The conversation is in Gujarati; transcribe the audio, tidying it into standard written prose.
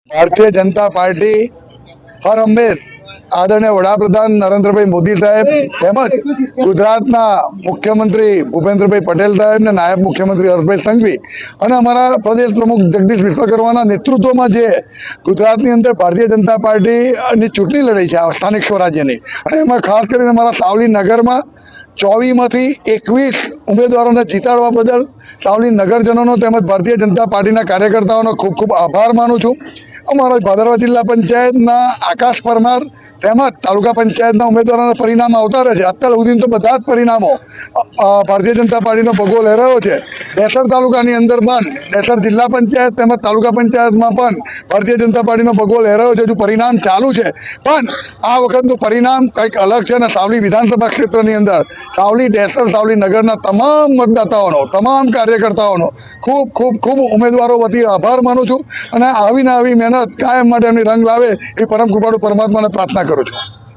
ભારતીય જનતા પાર્ટી હર હંમેશ આદરણીય વડાપ્રધાન નરેન્દ્રભાઈ મોદી સાહેબ તેમજ ગુજરાતના મુખ્યમંત્રી ભૂપેન્દ્રભાઈ પટેલ સાહેબ ને નાયબ મુખ્યમંત્રી હર્ષભાઈ સંઘવી અને અમારા પ્રદેશ પ્રમુખ જગદીશ વિશ્વકર્માના નેતૃત્વમાં જે ગુજરાતની અંદર ભારતીય જનતા પાર્ટીની ચૂંટણી લડાઈ છે સ્થાનિક સ્વરાજ્યની, અને એમાં ખાસ કરીને અમારા સાવલી નગરમાં 24માંથી 21 ઉમેદવારોને જીતાડવા બદલ સાવલી નગરજનોનો તેમજ ભારતીય જનતા પાર્ટીના કાર્યકર્તાઓનો ખૂબ ખૂબ આભાર માનું છું. અમારા ભાદરવા જિલ્લા પંચાયતના આકાશ પરમાર તેમજ તાલુકા પંચાયતના ઉમેદવારોના પરિણામ આવતા રહે છે. અત્યાર સુધી તો બધા જ પરિણામો ભારતીય જનતા પાર્ટીનો ભગવો લહેરાયો છે. દેસર તાલુકાની અંદર પણ દેસર જિલ્લા પંચાયત તેમજ તાલુકા પંચાયતમાં પણ ભારતીય જનતા પાર્ટીનો ભગવો લહેરાયો છે. હજુ પરિણામ ચાલુ છે, પણ આ વખતનું પરિણામ કંઈક અલગ છે. અને સાવલી વિધાનસભા ક્ષેત્રની અંદર સાવલી દેસર સાવલી નગરના તમામ મતદાતાઓનો, તમામ કાર્યકર્તાઓનો ખૂબ ખૂબ ખૂબ ઉમેદવારો વતી આભાર માનું છું. અને આવીને આવી મહેનત કાયમ માટે એમની રંગ લાવે એ પરમ કૃપાળુ પરમાત્માને પ્રાર્થના કરું છું.